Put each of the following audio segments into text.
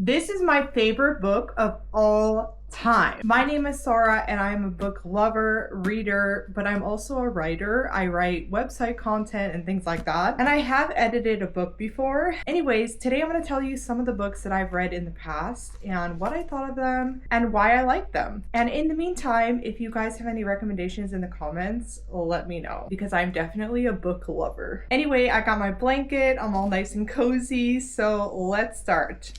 This is my favorite book of all time. My name is Sarah and I am a book lover, reader, but I'm also a writer. I write website content and things like that. And I have edited a book before. Anyways, today I'm going to tell you some of the books that I've read in the past and what I thought of them and why I like them. And in the meantime, if you guys have any recommendations in the comments, let me know because I'm definitely a book lover. Anyway, I got my blanket. I'm all nice and cozy. So let's start.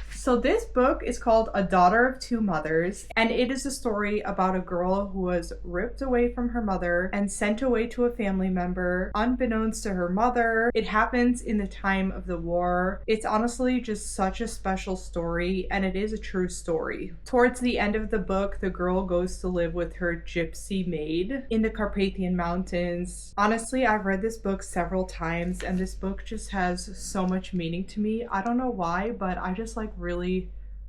So this book is called A Daughter of Two Mothers, and it is a story about a girl who was ripped away from her mother and sent away to a family member, unbeknownst to her mother. It happens in the time of the war. It's honestly just such a special story, and it is a true story. Towards the end of the book, the girl goes to live with her gypsy maid in the Carpathian Mountains. Honestly, I've read this book several times, and this book just has so much meaning to me. I don't know why, but I just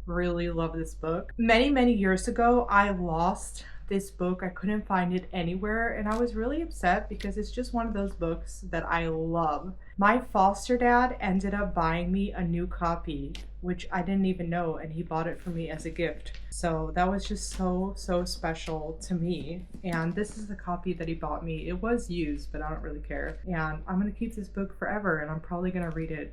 really love this book. Many years ago, I lost this book. I couldn't find it anywhere and I was really upset because it's just one of those books that I love. My foster dad ended up buying me a new copy, which I didn't even know, and he bought it for me as a gift. So that was just so special to me. And this is the copy that he bought me. It was used, but I don't really care. And I'm gonna keep this book forever and I'm probably gonna read it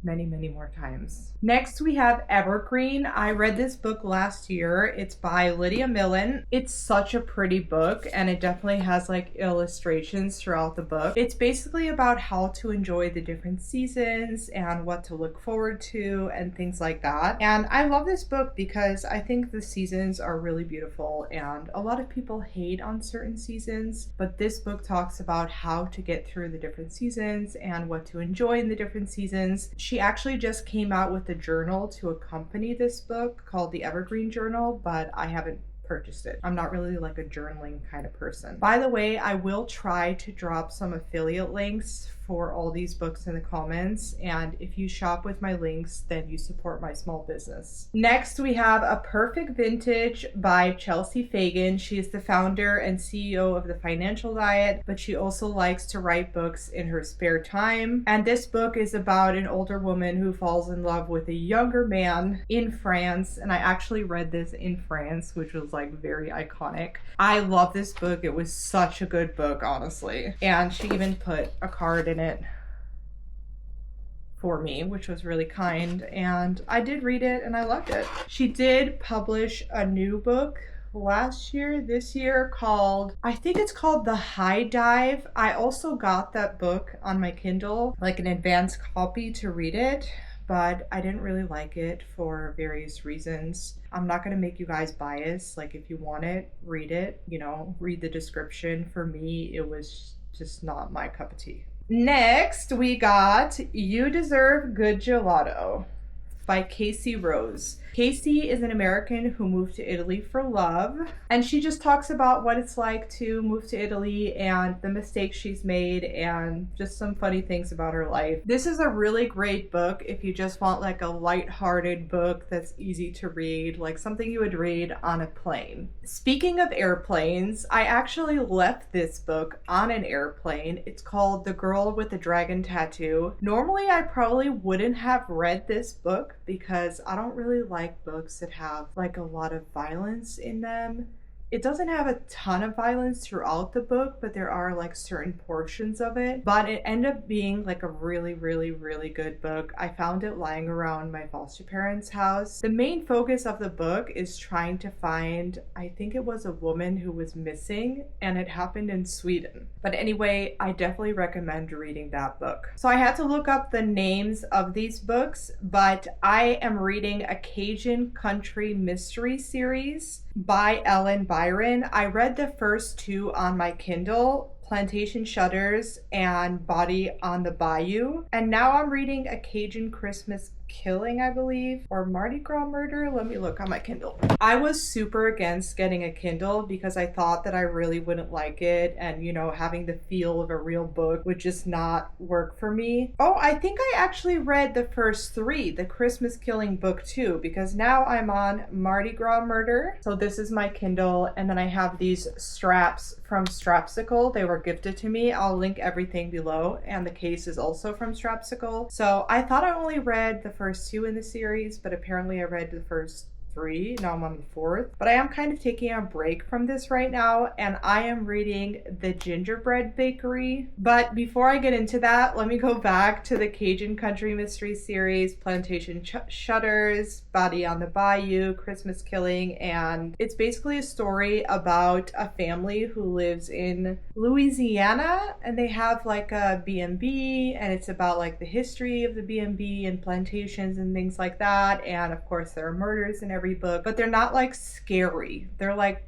many more times. Next we have Evergreen. I read this book last year. It's by Lydia Millen. It's such a pretty book and it definitely has like illustrations throughout the book. It's basically about how to enjoy the different seasons and what to look forward to and things like that. And I love this book because I think the seasons are really beautiful and a lot of people hate on certain seasons, but this book talks about how to get through the different seasons and what to enjoy in the different seasons. She actually just came out with a journal to accompany this book called the Evergreen Journal, but I haven't purchased it. I'm not really like a journaling kind of person. By the way, I will try to drop some affiliate links for all these books in the comments, and if you shop with my links, then you support my small business. Next, we have A Perfect Vintage by Chelsea Fagan. She is the founder and CEO of The Financial Diet, but she also likes to write books in her spare time. And this book is about an older woman who falls in love with a younger man in France, and I actually read this in France, which was like very iconic. I love this book. It was such a good book, honestly. And she even put a card in it for me, which was really kind, and I did read it and I loved it. She did publish a new book this year called, I think it's called The High Dive. I also got that book on my Kindle, like an advanced copy to read it, but I didn't really like it for various reasons. I'm not going to make you guys biased. Like, if you want it, read the description. For me, it was just not my cup of tea. Next, we got You Deserve Good Gelato by Casey Rose. Casey is an American who moved to Italy for love, and she just talks about what it's like to move to Italy and the mistakes she's made and just some funny things about her life. This is a really great book if you just want like a lighthearted book that's easy to read, like something you would read on a plane. Speaking of airplanes, I actually left this book on an airplane. It's called The Girl with the Dragon Tattoo. Normally, I probably wouldn't have read this book because I don't really like books that have like a lot of violence in them. It doesn't have a ton of violence throughout the book, but there are like certain portions of it. But it ended up being like a really good book. I found it lying around my foster parents' house. The main focus of the book is trying to find, I think it was a woman who was missing, and it happened in Sweden. But anyway, I definitely recommend reading that book. So I had to look up the names of these books, but I am reading a Cajun country mystery series by Ellen Byron. I read the first two on my Kindle, Plantation Shutters and Body on the Bayou. And now I'm reading A Cajun Christmas Killing, I believe, or Mardi Gras Murder. Let me look on my Kindle. I was super against getting a Kindle because I thought that I really wouldn't like it, and having the feel of a real book would just not work for me. Oh, I think I actually read the first three, the Christmas Killing book too, because now I'm on Mardi Gras Murder. So this is my Kindle, and then I have these straps from Strapsicle. They were gifted to me. I'll link everything below, and the case is also from Strapsicle. So I thought I only read the first two in the series, but apparently I read the first three. Now I'm on the fourth. But I am kind of taking a break from this right now, and I am reading The Gingerbread Bakery. But before I get into that, let me go back to the Cajun Country Mystery series, Plantation Shutters, Body on the Bayou, Christmas Killing, and it's basically a story about a family who lives in Louisiana, and they have like a B&B, and it's about like the history of the B&B and plantations and things like that. And of course there are murders in every book, but they're not like scary. They're like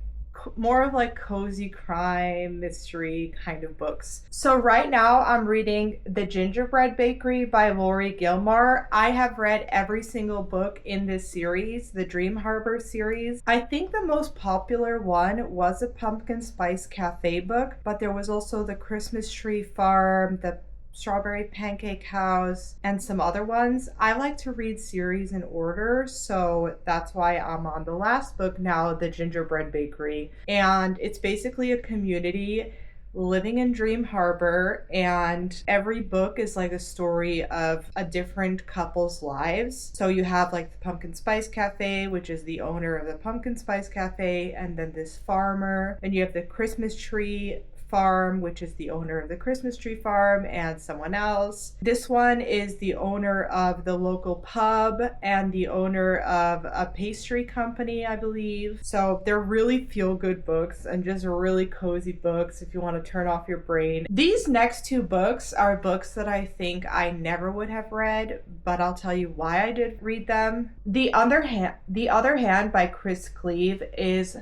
more of like cozy crime mystery kind of books. So right now I'm reading The Gingerbread Bakery by Lori Gilmore. I have read every single book in this series, the Dream Harbor series. I think the most popular one was a Pumpkin Spice Cafe book, but there was also the Christmas Tree Farm, the Strawberry Pancake House, and some other ones. I like to read series in order, so that's why I'm on the last book now, The Gingerbread Bakery. And it's basically a community living in Dream Harbor, and every book is like a story of a different couple's lives. So you have like the Pumpkin Spice Cafe, which is the owner of the Pumpkin Spice Cafe, and then this farmer, and you have the Christmas Tree Farm, which is the owner of the Christmas Tree Farm, and someone else. This one is the owner of the local pub and the owner of a pastry company, I believe. So they're really feel-good books and just really cozy books if you want to turn off your brain. These next two books are books that I think I never would have read, but I'll tell you why I did read them. The Other Hand by Chris Cleave is,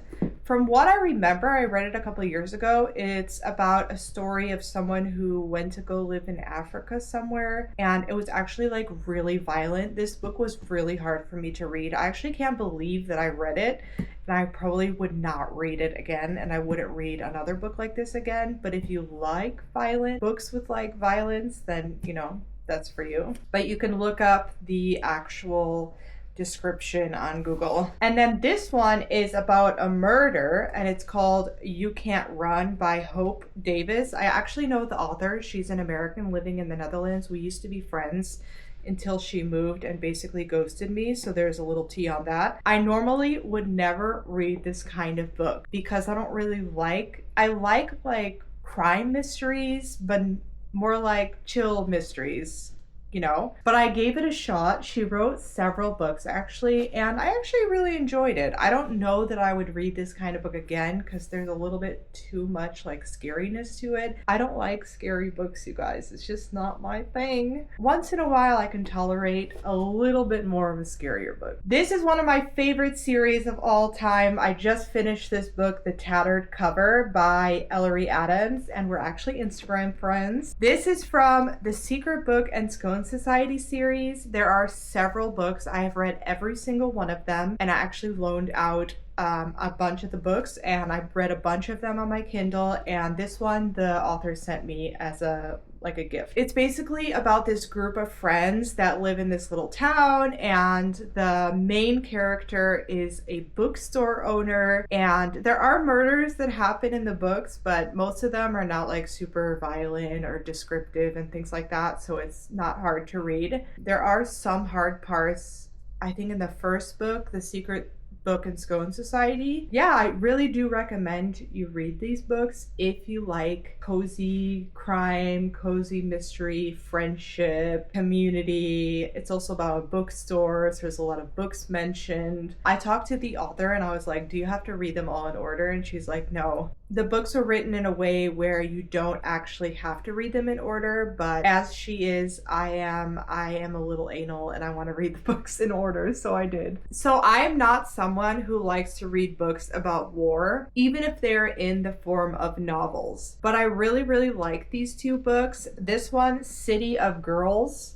from what I remember, I read it a couple of years ago. It's about a story of someone who went to go live in Africa somewhere, and it was actually like really violent. This book was really hard for me to read. I actually can't believe that I read it, and I probably would not read it again, and I wouldn't read another book like this again. But if you like violent books with like violence, then that's for you. But you can look up the actual description on Google. And then this one is about a murder, and it's called You Can't Run by Hope Davis. I actually know the author. She's an American living in the Netherlands. We used to be friends until she moved and basically ghosted me, so there's a little tea on that. I normally would never read this kind of book because I don't really I like crime mysteries, but more like chill mysteries. But I gave it a shot. She wrote several books actually, and I actually really enjoyed it. I don't know that I would read this kind of book again because there's a little bit too much like scariness to it. I don't like scary books, you guys. It's just not my thing. Once in a while I can tolerate a little bit more of a scarier book. This is one of my favorite series of all time. I just finished this book, The Tattered Cover by Ellery Adams, and we're actually Instagram friends. This is from the Secret Book and Scone Society series. There are several books. I have read every single one of them, and I actually loaned out a bunch of the books, and I read a bunch of them on my Kindle, and this one the author sent me as a gift. It's basically about this group of friends that live in this little town, and the main character is a bookstore owner, and there are murders that happen in the books, but most of them are not like super violent or descriptive and things like that, so it's not hard to read. There are some hard parts, I think, in the first book, The Secret Book and Scone Society. Yeah, I really do recommend you read these books if you like cozy crime, cozy mystery, friendship, community. It's also about a bookstore, so there's a lot of books mentioned. I talked to the author and I was like, do you have to read them all in order? And she's like, no. The books are written in a way where you don't actually have to read them in order, but as she is, I am a little anal and I want to read the books in order, so I did. So I am not someone who likes to read books about war, even if they're in the form of novels. But I really, really like these two books. This one, City of Girls,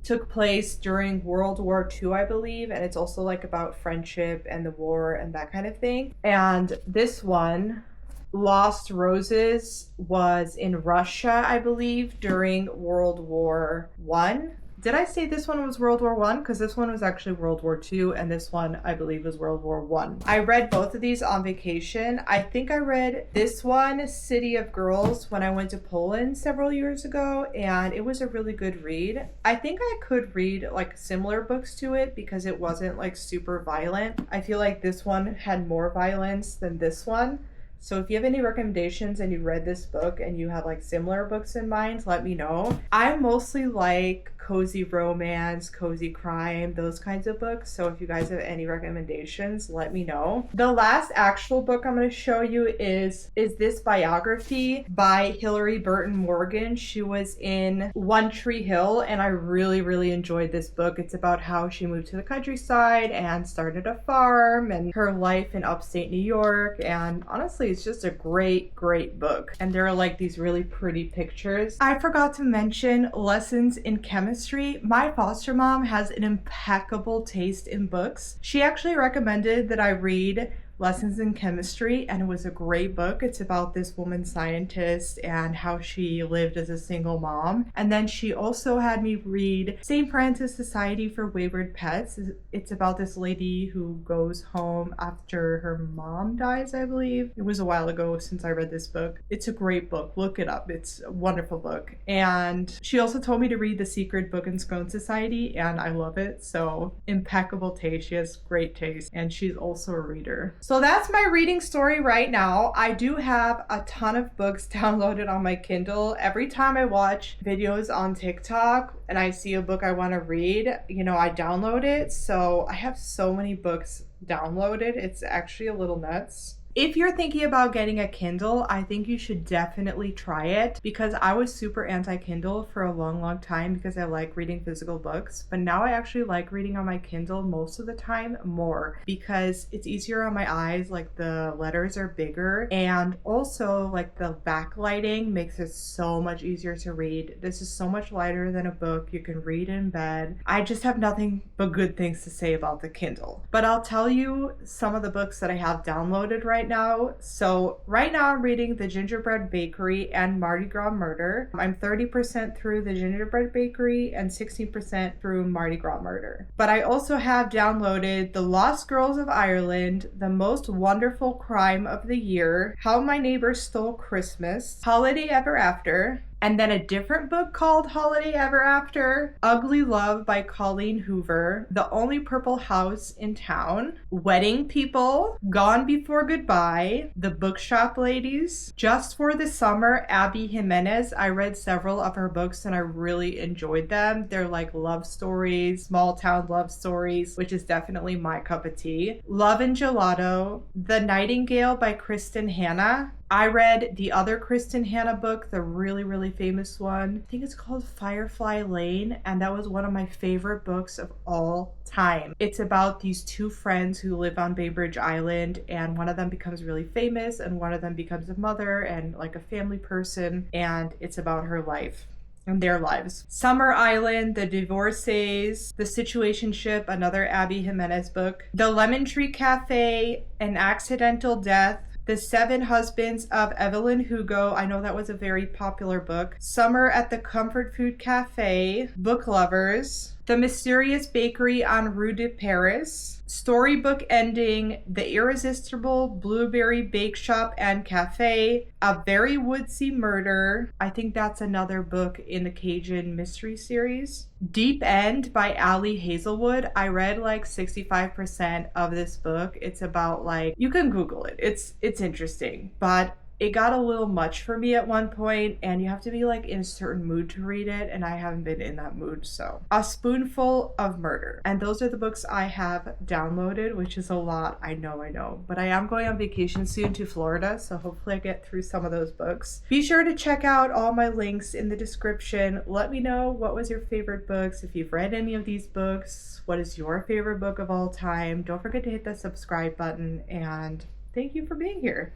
took place during World War II, I believe, and it's also like about friendship and the war and that kind of thing. And this one, Lost Roses, was in Russia, I believe, during World War One. Did I say this one was World War One? Because this one was actually World War Two, and this one, I believe, was World War One. I read both of these on vacation. I think I read this one, City of Girls, when I went to Poland several years ago, and it was a really good read. I think I could read like similar books to it because it wasn't like super violent. I feel like this one had more violence than this one. So if you have any recommendations and you read this book and you have like similar books in mind, let me know. I mostly like cozy romance, cozy crime, those kinds of books. So if you guys have any recommendations, let me know. The last actual book I'm going to show you is this biography by Hilary Burton Morgan. She was in One Tree Hill, and I really, really enjoyed this book. It's about how she moved to the countryside and started a farm and her life in upstate New York. And honestly, it's just a great, great book. And there are like these really pretty pictures. I forgot to mention lessons in chemistry. My foster mom has an impeccable taste in books. She actually recommended that I read Lessons in Chemistry, and it was a great book. It's about this woman scientist and how she lived as a single mom. And then she also had me read St. Francis Society for Wayward Pets. It's about this lady who goes home after her mom dies, I believe. It was a while ago since I read this book. It's a great book. Look it up. It's a wonderful book. And she also told me to read The Secret Book in Scone Society, and I love it. So impeccable taste. She has great taste, and she's also a reader. So that's my reading story right now. I do have a ton of books downloaded on my Kindle. Every time I watch videos on TikTok and I see a book I want to read, I download it. So I have so many books downloaded. It's actually a little nuts. If you're thinking about getting a Kindle, I think you should definitely try it, because I was super anti-Kindle for a long, long time because I like reading physical books. But now I actually like reading on my Kindle most of the time more because it's easier on my eyes, like the letters are bigger, and also like the backlighting makes it so much easier to read. This is so much lighter than a book. You can read in bed. I just have nothing but good things to say about the Kindle. But I'll tell you some of the books that I have downloaded right now. So right now I'm reading The Gingerbread Bakery and Mardi Gras Murder. I'm 30% through The Gingerbread Bakery and 16% through Mardi Gras Murder. But I also have downloaded The Lost Girls of Ireland, The Most Wonderful Crime of the Year, How My Neighbor Stole Christmas, Holiday Ever After, and then a different book called Holiday Ever After, Ugly Love by Colleen Hoover, The Only Purple House in Town, Wedding People, Gone Before Goodbye, The Bookshop Ladies, Just for the Summer, Abby Jimenez. I read several of her books and I really enjoyed them. They're like love stories, small town love stories, which is definitely my cup of tea. Love and Gelato, The Nightingale by Kristen Hanna. I read the other Kristen Hanna book, the really, really famous one. I think it's called Firefly Lane, and that was one of my favorite books of all time. It's about these two friends who live on Bainbridge Island, and one of them becomes really famous, and one of them becomes a mother and like a family person, and it's about her life and their lives. Summer Island, The Divorcees, The Situationship, another Abby Jimenez book. The Lemon Tree Cafe, An Accidental Death, The Seven Husbands of Evelyn Hugo. I know that was a very popular book. Summer at the Comfort Food Cafe, Book Lovers, The Mysterious Bakery on Rue de Paris, Storybook Ending, The Irresistible Blueberry Bake Shop and Cafe, A Very Woodsy Murder. I think that's another book in the Cajun mystery series. Deep End by Ali Hazelwood. I read like 65% of this book. It's about like, you can Google it. It's interesting, but it got a little much for me at one point, and you have to be like in a certain mood to read it, and I haven't been in that mood. So A Spoonful of Murder. And those are the books I have downloaded, which is a lot. I know, but I am going on vacation soon to Florida, so hopefully I get through some of those books. Be sure to check out all my links in the description. Let me know what was your favorite books, if you've read any of these books, what is your favorite book of all time. Don't forget to hit the subscribe button, and thank you for being here.